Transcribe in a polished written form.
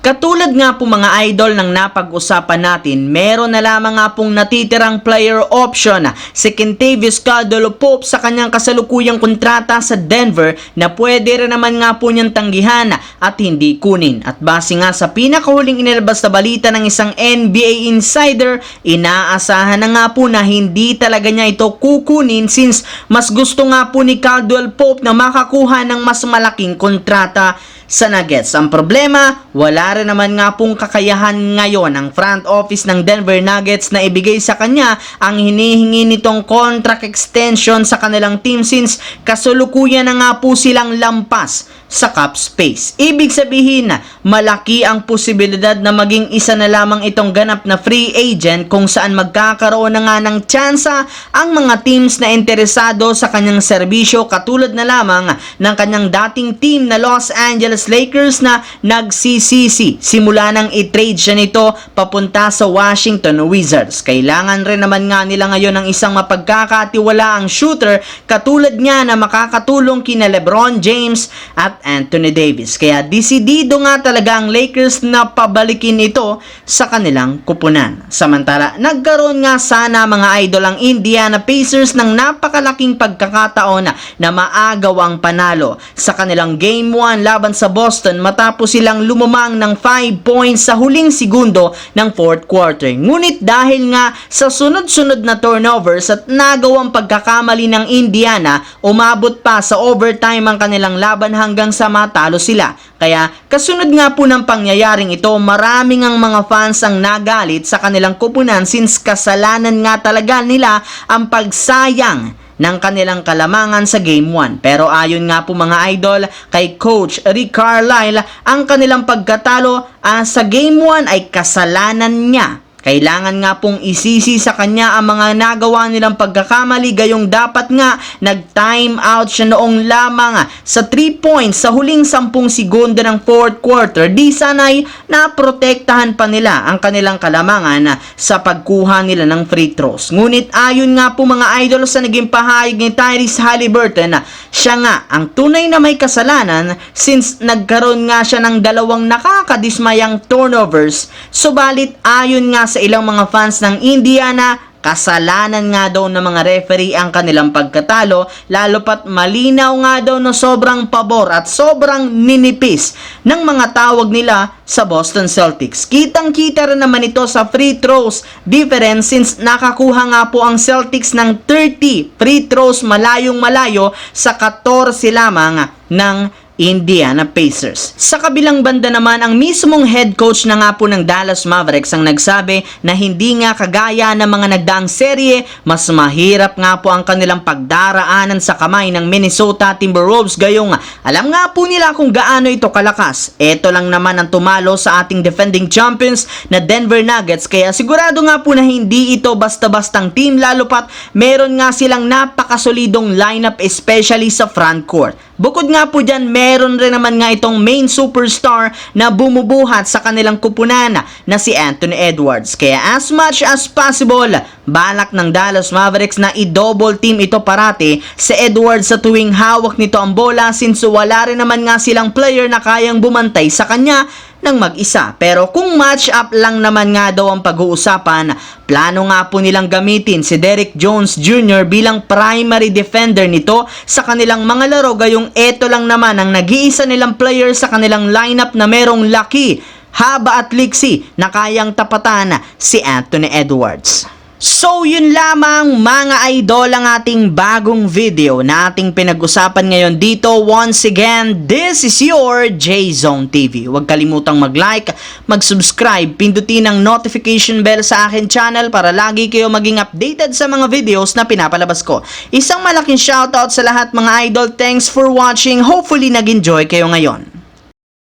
Katulad nga po mga idol ng napag-usapan natin, meron na lamang nga pong natitirang player option si Kentavious Caldwell-Pope sa kanyang kasalukuyang kontrata sa Denver na pwede rin naman nga po niyang tanggihan at hindi kunin. At base nga sa pinakahuling inilabas na balita ng isang NBA insider, inaasahan na nga po na hindi talaga niya ito kukunin since mas gusto nga po ni Caldwell-Pope na makakuha ng mas malaking kontrata sa Nuggets. Ang problema, wala rin naman nga pong kakayahan ngayon ng front office ng Denver Nuggets na ibigay sa kanya ang hinihingi nitong contract extension sa kanilang team since kasulukuyan na nga po silang lampas sa cap space. Ibig sabihin, malaki ang posibilidad na maging isa na lamang itong ganap na free agent kung saan magkakaroon na nga ng tsansa ang mga teams na interesado sa kanyang serbisyo katulad na lamang ng kanyang dating team na Los Angeles Lakers na nagsisisi simula nang i-trade siya nito papunta sa Washington Wizards. Kailangan rin naman nga nila ngayon ng isang mapagkakatiwalaang shooter katulad niya na makakatulong kina LeBron James at Anthony Davis. Kaya desidido nga talaga ang Lakers na pabalikin ito sa kanilang kupunan. Samantala, nagkaroon nga sana mga idol ang Indiana Pacers ng napakalaking pagkakataon na maagawang panalo sa kanilang Game 1 laban sa Boston matapos silang lumamang ng 5 points sa huling segundo ng fourth quarter. Ngunit dahil nga sa sunod-sunod na turnovers at nagawang pagkakamali ng Indiana, umabot pa sa overtime ang kanilang laban hanggang sa matalo sila. Kaya kasunod nga po ng pangyayaring ito, maraming ang mga fans ang nagalit sa kanilang kupunan since kasalanan nga talaga nila ang pagsayang ng kanilang kalamangan sa Game 1. Pero ayon nga po mga idol kay Coach Rick Carlisle, ang kanilang pagkatalo sa Game 1 ay kasalanan niya. Kailangan nga pong isisi sa kanya ang mga nagawa nilang pagkakamali gayong dapat nga nag-time out siya noong lamang sa 3 points sa huling 10 segundo ng fourth quarter. Di sana'y naprotektahan pa nila ang kanilang kalamangan sa pagkuha nila ng free throws. Ngunit ayon nga po mga idol sa naging pahayag ni Tyrese Haliburton, siya nga ang tunay na may kasalanan since nagkaroon nga siya ng dalawang nakakadismayang turnovers. Subalit ayon nga sa ilang mga fans ng Indiana, kasalanan nga daw ng mga referee ang kanilang pagkatalo, lalo pat malinaw nga daw na sobrang pabor at sobrang ninipis ng mga tawag nila sa Boston Celtics. Kitang-kita rin naman ito sa free throws difference since nakakuha nga po ang Celtics ng 30 free throws malayong malayo sa 14 lamang ng Indiana Pacers. Sa kabilang banda naman, ang mismong head coach na nga po ng Dallas Mavericks ang nagsabi na hindi nga kagaya ng mga nagdaang serye, mas mahirap nga po ang kanilang pagdaraanan sa kamay ng Minnesota Timberwolves gayong alam nga po nila kung gaano ito kalakas. Ito lang naman ang tumalo sa ating defending champions na Denver Nuggets, kaya sigurado nga po na hindi ito basta-bastang team, lalo pat meron nga silang napakasolidong lineup especially sa front court. Bukod nga po dyan, meron rin naman nga itong main superstar na bumubuhat sa kanilang kupunan na si Anthony Edwards. Kaya as much as possible, balak ng Dallas Mavericks na i-double team ito parati si Edwards sa tuwing hawak nito ang bola since wala rin naman nga silang player na kayang bumantay sa kanya ng mag-isa. Pero kung match up lang naman nga daw ang pag-uusapan, plano nga po nilang gamitin si Derrick Jones Jr. bilang primary defender nito sa kanilang mga laro gayong eto lang naman ang nag-iisa nilang player sa kanilang lineup na merong laki, haba at liksi na kayang tapatan si Anthony Edwards. So yun lamang mga idol ang ating bagong video na ating pinag-usapan ngayon dito. Once again, this is your J-Zone TV. Huwag kalimutang mag-like, mag-subscribe, pindutin ang notification bell sa akin channel para lagi kayo maging updated sa mga videos na pinapalabas ko. Isang malaking shoutout sa lahat mga idol. Thanks for watching. Hopefully nag-enjoy kayo ngayon.